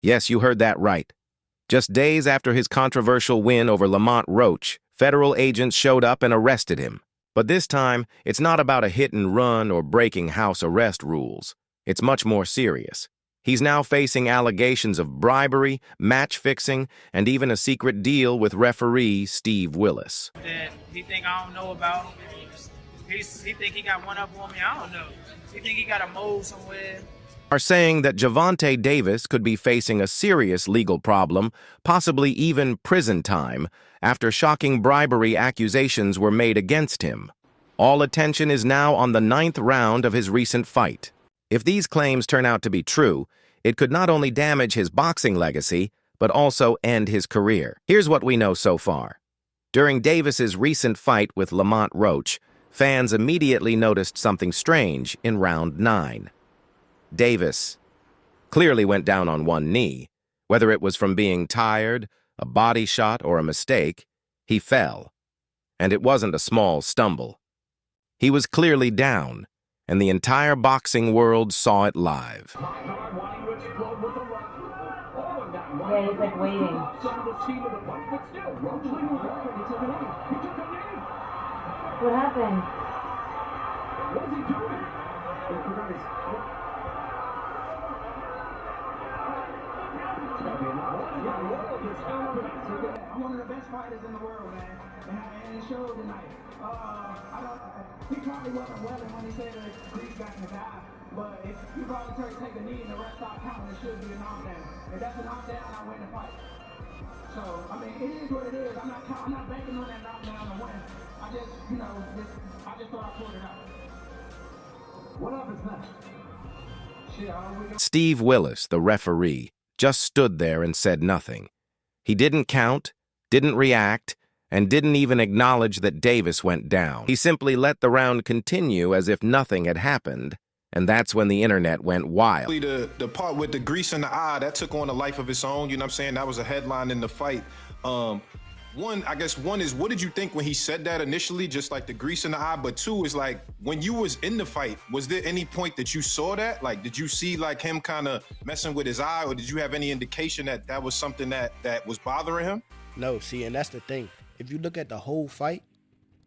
Yes, you heard that right. Just days after his controversial win over Lamont Roach, federal agents showed up and arrested him. But this time, it's not about a hit and run or breaking house arrest rules. It's much more serious. He's now facing allegations of bribery, match fixing, and even a secret deal with referee Steve Willis. That he think I don't know about. He think he got one up on me. I don't know. He think he got a mole somewhere. Are saying that Gervonta Davis could be facing a serious legal problem, possibly even prison time, after shocking bribery accusations were made against him. All attention is now on the 9th round of his recent fight. If these claims turn out to be true, it could not only damage his boxing legacy, but also end his career. Here's what we know so far. During Davis's recent fight with Lamont Roach, fans immediately noticed something strange in round 9. Davis clearly went down on one knee. Whether it was from being tired, a body shot, or a mistake, he fell. And it wasn't a small stumble. He was clearly down, and the entire boxing world saw it live. Yeah, he's like waiting. What happened? What is he doing? I'm one of the best fighters in the world, man, and it showed tonight. He probably wasn't welling when he said that grease got in his eye, but if you voluntarily take a knee and the rest stop counting, it should be a knockdown. If that's a knockdown, I win the fight. So, I mean, it is what it is. I'm not banking on that knockdown to win. I just thought I pulled it out. What happens next? Steve Willis, the referee, just stood there and said nothing. He didn't count, didn't react, and didn't even acknowledge that Davis went down. He simply let the round continue as if nothing had happened, and that's when the internet went wild. The part with the grease in the eye, that took on a life of its own, you know what I'm saying? That was a headline in the fight. One is, what did you think when he said that initially, just like the grease in the eye? But two is like, when you was in the fight, was there any point that you saw that? Like, did you see like him kind of messing with his eye, or did you have any indication that that was something that was bothering him? No, see, and that's the thing. If you look at the whole fight,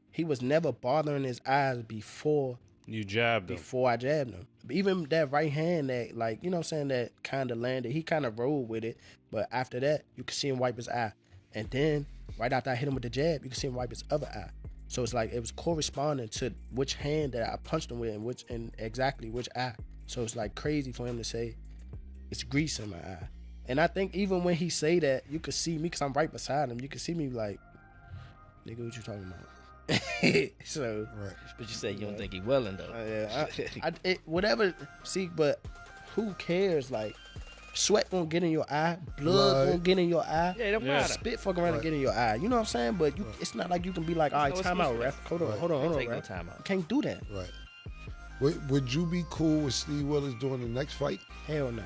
he was never bothering his eyes before you jabbed him. Before I jabbed him. Even that right hand that, like, you know what I'm saying, that kind of landed, he kind of rolled with it. But after that, you could see him wipe his eye. And then, right after I hit him with the jab, you could see him wipe his other eye. So it's like, it was corresponding to which hand that I punched him with and exactly which eye. So it's like crazy for him to say, it's grease in my eye. And I think even when he say that, you could see me, because I'm right beside him, you could see me like, nigga, what you talking about? So, right. But you say you don't think he willing though. Yeah, whatever. See, but who cares? Like, sweat gonna get in your eye, blood gonna get in your eye. Yeah, it don't matter. Spit fuck around and get in your eye. You know what I'm saying? But it's not like you can be like, all right, time out, ref. Hold on, Take no ref. time out. You can't do that. Right. Would you be cool with Steve Willis doing the next fight? Hell no.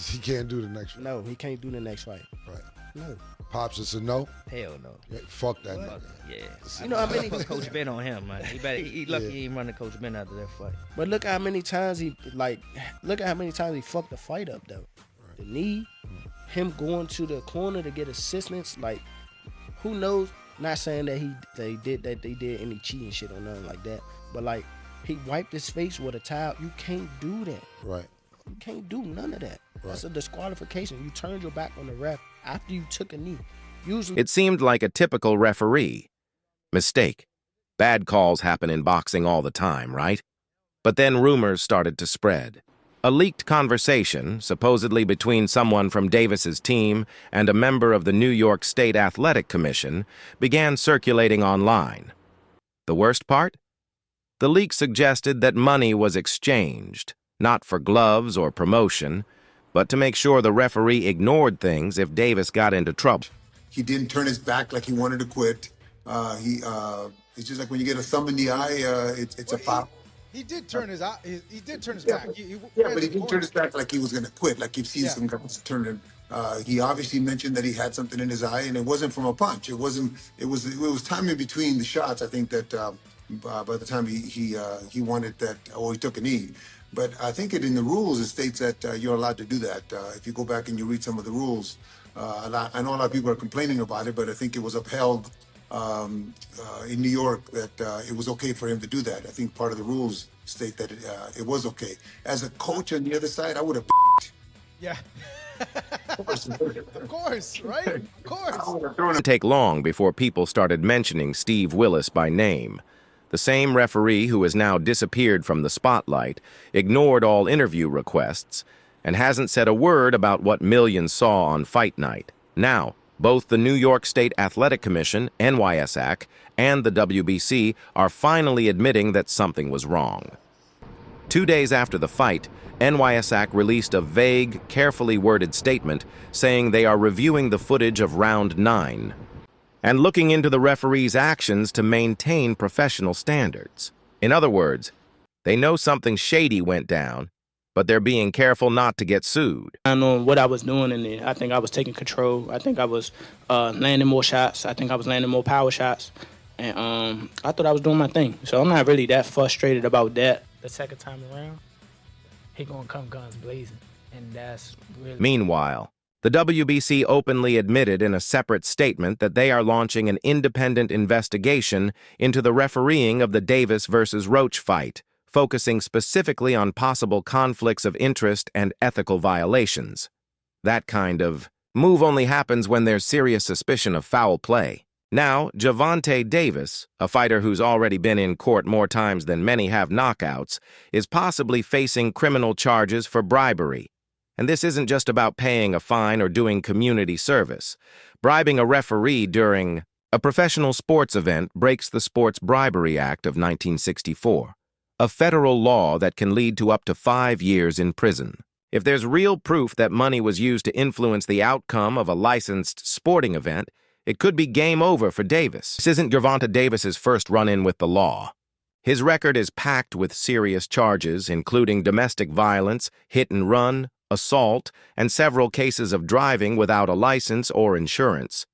He can't do the next fight. No, he can't do the next fight. Right. No. Pops, it's a no? Hell no. Yeah, fuck that nigga. Yeah. You know how many put Coach Ben on him, man. He lucky he ain't running Coach Ben after that fight. But look how many times he fucked the fight up though. Right. The knee, him going to the corner to get assistance, like, who knows? Not saying that they did any cheating shit or nothing like that. But like, he wiped his face with a towel. You can't do that. Right. You can't do none of that. Right. That's a disqualification. You turned your back on the ref after you took a knee. Usually, It seemed like a typical referee. Mistake. Bad calls happen in boxing all the time, right? But then rumors started to spread. A leaked conversation, supposedly between someone from Davis's team and a member of the New York State Athletic Commission, began circulating online. The worst part? The leak suggested that money was exchanged, not for gloves or promotion, but to make sure the referee ignored things if Davis got into trouble. He didn't turn his back like he wanted to quit. It's just like when you get a thumb in the eye, it's a foul. He did turn his eye. He did turn his back. But he didn't turn his back like he was going to quit. Like you've seen some guys turn it. He obviously mentioned that he had something in his eye, and it wasn't from a punch. It was time in between the shots. I think that by the time he wanted that, or he took a knee. But I think in the rules, it states that you're allowed to do that. If you go back and you read some of the rules, I know a lot of people are complaining about it, but I think it was upheld in New York that it was okay for him to do that. I think part of the rules state that it was okay. As a coach on the other side, I would have. Yeah. Of course, right? Of course. It didn't take long before people started mentioning Steve Willis by name. The same referee who has now disappeared from the spotlight, ignored all interview requests, and hasn't said a word about what millions saw on fight night. Now, both the New York State Athletic Commission, NYSAC, and the WBC are finally admitting that something was wrong. 2 days after the fight, NYSAC released a vague, carefully worded statement saying they are reviewing the footage of round 9 and looking into the referee's actions to maintain professional standards. In other words, they know something shady went down, but they're being careful not to get sued. I know what I was doing in there. I think I was taking control. I think I was landing more shots. I think I was landing more power shots. And I thought I was doing my thing. So I'm not really that frustrated about that. The second time around, he gonna come guns blazing. And that's really... Meanwhile, the WBC openly admitted in a separate statement that they are launching an independent investigation into the refereeing of the Davis versus Roach fight, focusing specifically on possible conflicts of interest and ethical violations. That kind of move only happens when there's serious suspicion of foul play. Now, Gervonta Davis, a fighter who's already been in court more times than many have knockouts, is possibly facing criminal charges for bribery. And this isn't just about paying a fine or doing community service. Bribing a referee during a professional sports event breaks the Sports Bribery Act of 1964, a federal law that can lead to up to 5 years in prison. If there's real proof that money was used to influence the outcome of a licensed sporting event, it could be game over for Davis. This isn't Gervonta Davis's first run-in with the law. His record is packed with serious charges, including domestic violence, hit and run, assault, and several cases of driving without a license or insurance.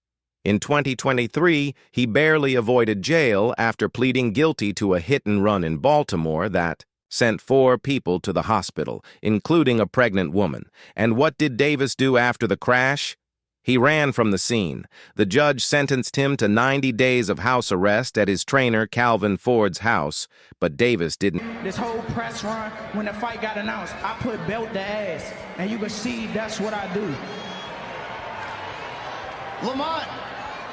In 2023, he barely avoided jail after pleading guilty to a hit and run in Baltimore that sent 4 people to the hospital, including a pregnant woman. And what did Davis do after the crash? He ran from the scene. The judge sentenced him to 90 days of house arrest at his trainer Calvin Ford's house, but Davis didn't. This whole press run, when the fight got announced, I put belt to ass, and you can see that's what I do. Lamont,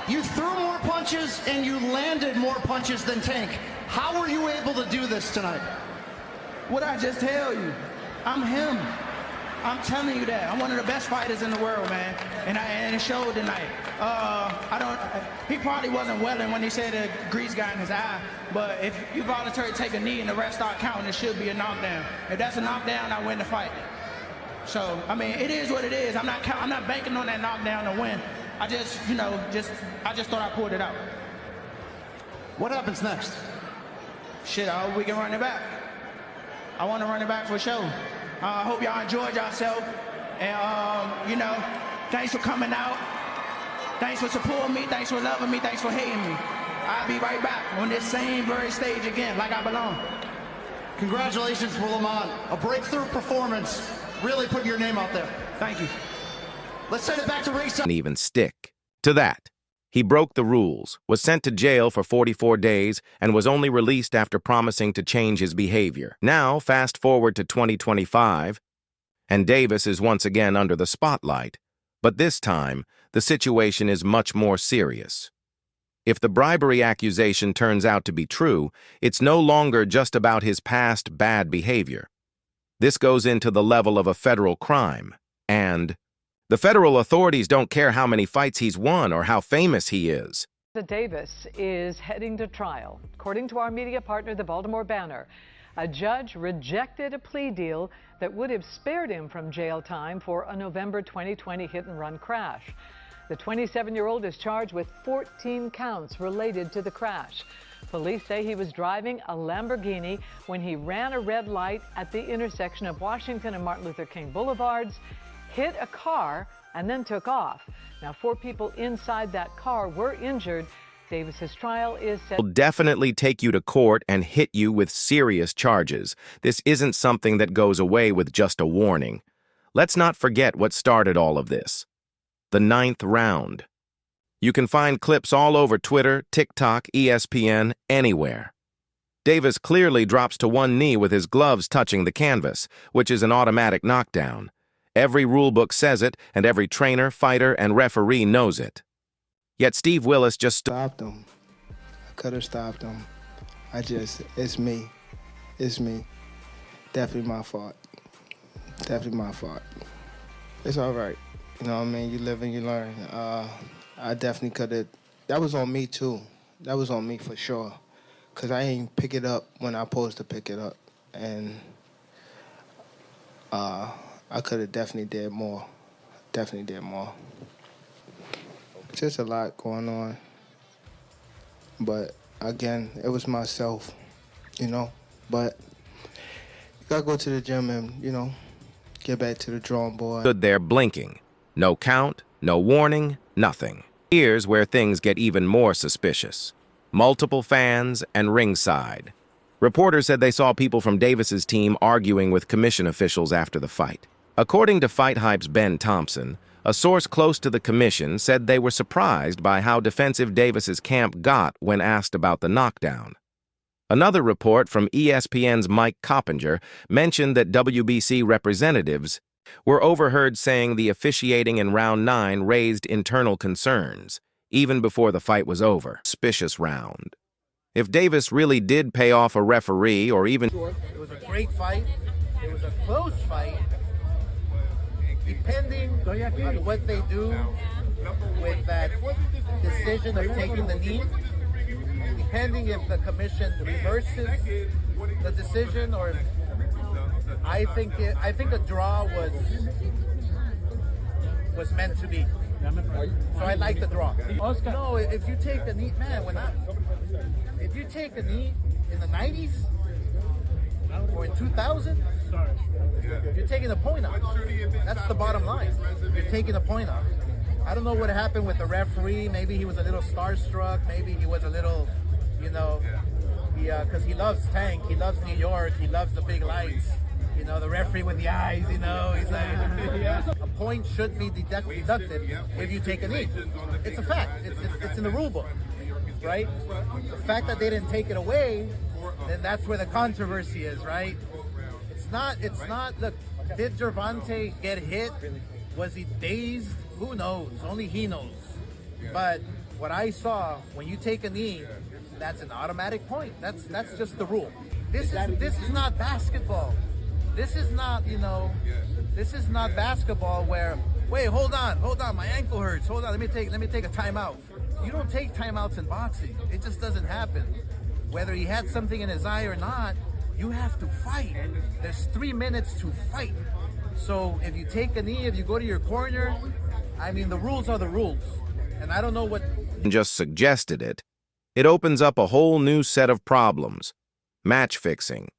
you threw more punches and you landed more punches than Tank. How were you able to do this tonight? What I just tell you, I'm him. I'm telling you that. I'm one of the best fighters in the world, man. And it showed tonight. He probably wasn't welling when he said the grease got in his eye, but if you voluntarily take a knee and the rest start counting, it should be a knockdown. If that's a knockdown, I win the fight. So, I mean, it is what it is. I'm not banking on that knockdown to win. I just thought I pulled it out. What happens next? Shit, I hope we can run it back. I want to run it back for sure. I hope y'all enjoyed yourself. And, thanks for coming out. Thanks for supporting me. Thanks for loving me. Thanks for hating me. I'll be right back on this same very stage again, like I belong. Congratulations, Lamont. A breakthrough performance. Really putting your name out there. Thank you. Let's send it back to ringside. Didn't even stick to that. He broke the rules, was sent to jail for 44 days, and was only released after promising to change his behavior. Now, fast forward to 2025, and Davis is once again under the spotlight. But this time, the situation is much more serious. If the bribery accusation turns out to be true, it's no longer just about his past bad behavior. This goes into the level of a federal crime, and the federal authorities don't care how many fights he's won or how famous he is. Davis is heading to trial. According to our media partner, the Baltimore Banner, a judge rejected a plea deal that would have spared him from jail time for a November 2020 hit-and-run crash. The 27-year-old is charged with 14 counts related to the crash. Police say he was driving a Lamborghini when he ran a red light at the intersection of Washington and Martin Luther King Boulevards, hit a car, and then took off. Now, 4 people inside that car were injured, Davis's trial is set. Will definitely take you to court and hit you with serious charges. This isn't something that goes away with just a warning. Let's not forget what started all of this. The 9th round. You can find clips all over Twitter, TikTok, ESPN, anywhere. Davis clearly drops to one knee with his gloves touching the canvas, which is an automatic knockdown. Every rulebook says it, and every trainer, fighter, and referee knows it. Yet Steve Willis just stopped him. I could have stopped him. It's me. It's me. Definitely my fault. Definitely my fault. It's all right. You know what I mean? You live and you learn. I definitely could have. That was on me, too. That was on me for sure. Because I ain't pick it up when I supposed to pick it up. And I could have definitely did more. Definitely did more. Just a lot going on. But, again, it was myself, you know. But you got to go to the gym and, you know, get back to the drawing board. Stood there blinking. No count, no warning, nothing. Here's where things get even more suspicious. Multiple fans and ringside. Reporters said they saw people from Davis's team arguing with commission officials after the fight. According to Fight Hype's Ben Thompson, a source close to the commission said they were surprised by how defensive Davis's camp got when asked about the knockdown. Another report from ESPN's Mike Coppinger mentioned that WBC representatives were overheard saying the officiating in round 9 raised internal concerns, even before the fight was over. Suspicious round. If Davis really did pay off a referee or even... It was a great fight. It was a close fight. Depending on what they do with that decision of taking the knee, depending if the commission reverses the decision or I think a draw was meant to be. So I like the draw. No, if you take the knee, man, if you take a knee in the 90s or in 2000, you're taking a point off. That's the bottom line. You're taking a point off. I don't know what happened with the referee. Maybe he was a little starstruck. Maybe he was a little, you know, because he loves Tank. He loves New York. He loves the big lights. You know, the referee with the eyes, you know, he's like, a point should be deducted if you take a knee. It's a fact. It's in the rule book, right? The fact that they didn't take it away, then that's where the controversy is, right? It's not, look, did Gervonta get hit? Was he dazed? Who knows? Only he knows. But what I saw, when you take a knee, that's an automatic point. That's just the rule. This is not basketball. This is not, you know, this is not basketball where, wait, hold on, my ankle hurts. Hold on, let me take a timeout. You don't take timeouts in boxing. It just doesn't happen. Whether he had something in his eye or not, you have to fight. There's 3 minutes to fight. So if you take a knee, if you go to your corner, I mean, the rules are the rules. And I don't know what... just suggested it. It opens up a whole new set of problems. Match fixing.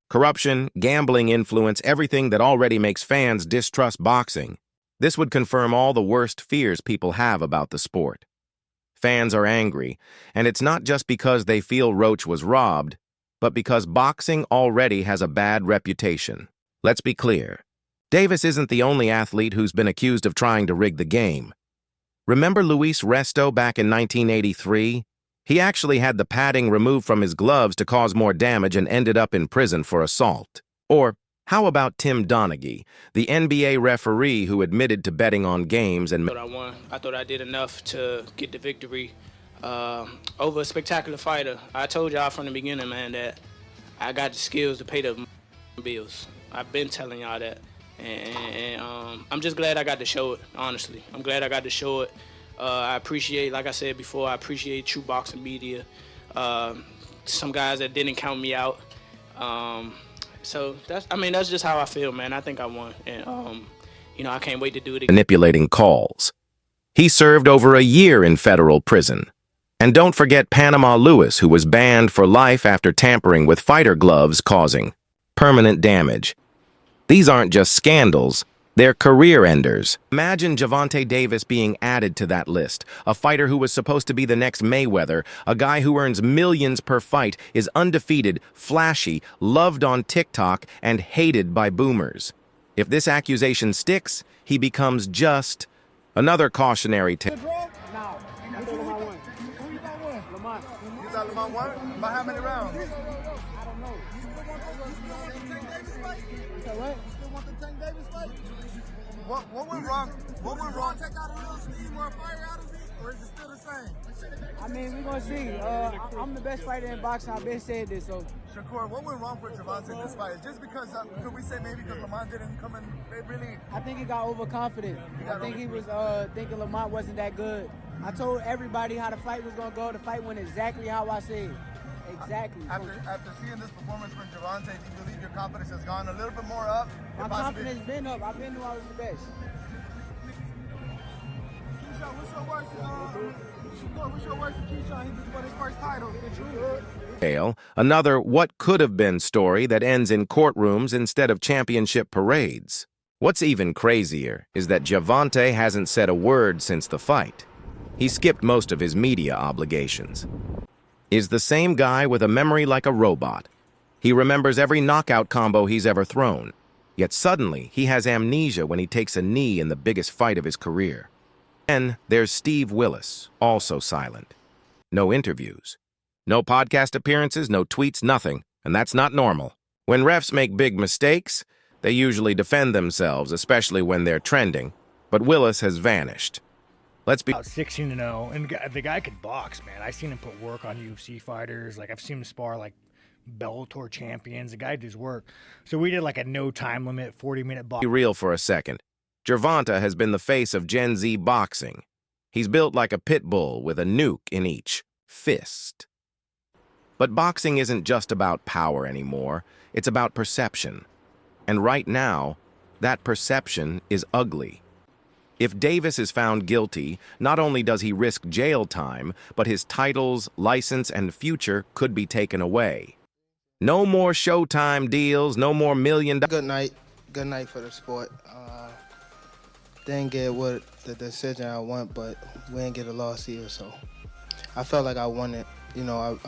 Corruption, gambling influence, everything that already makes fans distrust boxing. This would confirm all the worst fears people have about the sport. Fans are angry, and it's not just because they feel Roach was robbed, but because boxing already has a bad reputation. Let's be clear. Davis isn't the only athlete who's been accused of trying to rig the game. Remember Luis Resto back in 1983? He actually had the padding removed from his gloves to cause more damage and ended up in prison for assault. Or how about Tim Donaghy, the NBA referee who admitted to betting on games and... I won. I thought I did enough to get the victory over a spectacular fighter. I told y'all from the beginning, man, that I got the skills to pay the bills. I've been telling y'all that. And I'm just glad I got to show it, honestly. I'm glad I got to show it. I appreciate, like I said before, I appreciate true boxing media. Some guys that didn't count me out. So that's just how I feel, man. I think I won, and you know, I can't wait to do it again. Manipulating calls. He served over a year in federal prison. And don't forget Panama Lewis, who was banned for life after tampering with fighter gloves causing permanent damage. These aren't just scandals, They're career enders. Imagine Gervonta Davis being added to that list. A fighter who was supposed to be the next Mayweather, a guy who earns millions per fight, is undefeated, flashy, loved on TikTok, and hated by boomers. If this accusation sticks, he becomes just another cautionary tale. You got Lamont one? By how many rounds? I don't know. You still want the Tank Davis fight? What? You still want the Tank Davis fight? What went wrong? What went wrong? Take out a little steam or a fire out of me, or is it still the same? I mean, we're going to see. I'm the best fighter in boxing. I've been saying this, so. Shakur, what went wrong for Gervonta in this fight? Just because, could we say maybe because Lamont didn't come in, they really... I think he got overconfident. I think he was thinking Lamont wasn't that good. I told everybody how the fight was going to go. The fight went exactly how I said. Exactly. After seeing this performance from Gervonta, do you believe your confidence has gone a little bit more up? My confidence has been up. I've been knew I was the best. What's your worst for Keyshawn? He just won his first title. Another what could have been story that ends in courtrooms instead of championship parades. What's even crazier is that Gervonta hasn't said a word since the fight. He skipped most of his media obligations. Is the same guy with a memory like a robot. He remembers every knockout combo he's ever thrown. Yet suddenly, he has amnesia when he takes a knee in the biggest fight of his career. Then there's Steve Willis, also silent. No interviews. No podcast appearances, no tweets, nothing. And that's not normal. When refs make big mistakes, they usually defend themselves, especially when they're trending. But Willis has vanished. Let's be... About 16-0, and the guy could box, man. I've seen him put work on UFC fighters. Like, I've seen him spar, like, Bellator champions. The guy does work. So we did, like, a no time limit, 40-minute box. Be real for a second. Gervonta has been the face of Gen Z boxing. He's built like a pit bull with a nuke in each fist. But boxing isn't just about power anymore. It's about perception. And right now, that perception is ugly. If Davis is found guilty, not only does he risk jail time, but his titles, license, and future could be taken away. No more Showtime deals, no more $1 million. Good night. Good night for the sport. Didn't get what the decision I want, but we didn't get a loss either, so I felt like I won it, you know,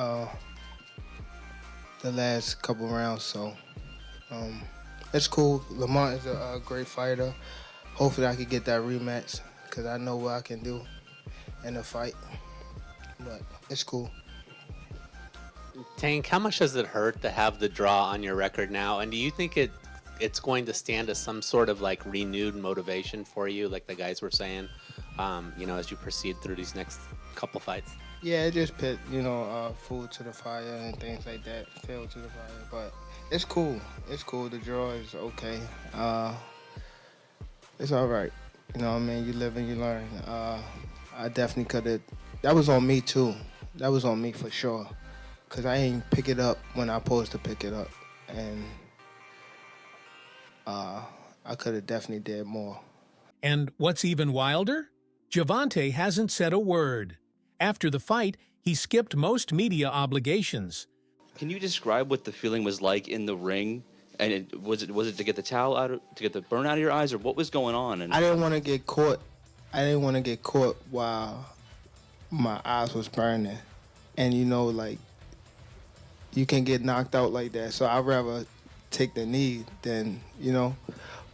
the last couple rounds, so it's cool. Lamont is a great fighter. Hopefully I could get that rematch because I know what I can do in a fight, but it's cool. Tank, how much does it hurt to have the draw on your record now? And do you think it's going to stand as some sort of like renewed motivation for you, like the guys were saying, you know, as you proceed through these next couple fights? Yeah, it just put, you know, food to the fire and things like that, fuel to the fire, but it's cool. It's cool. The draw is okay. It's all right. You know what I mean? You live and you learn. I definitely could have. That was on me, too. That was on me for sure. Because I ain't pick it up when I supposed to pick it up. And I could have definitely did more. And what's even wilder? Gervonta hasn't said a word. After the fight, he skipped most media obligations. Can you describe what the feeling was like in the ring? And was it to get the towel out, to get the burn out of your eyes, or what was going on? And I didn't want to get caught. I didn't want to get caught while my eyes was burning. And you know, like, you can get knocked out like that. So I'd rather take the knee than, you know.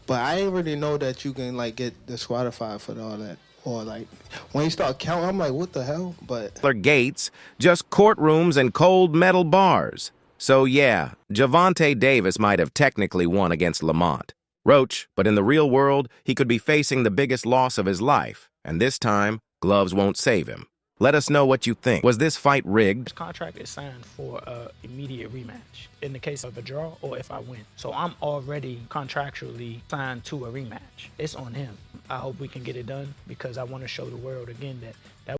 But I didn't really know that you can like get disqualified for all that. Or like when you start counting, I'm like, what the hell? But gates, just courtrooms and cold metal bars. So yeah, Gervonta Davis might have technically won against Lamont Roach, but in the real world, he could be facing the biggest loss of his life. And this time, gloves won't save him. Let us know what you think. Was this fight rigged? This contract is signed for an immediate rematch in the case of a draw or if I win. So I'm already contractually signed to a rematch. It's on him. I hope we can get it done because I want to show the world again that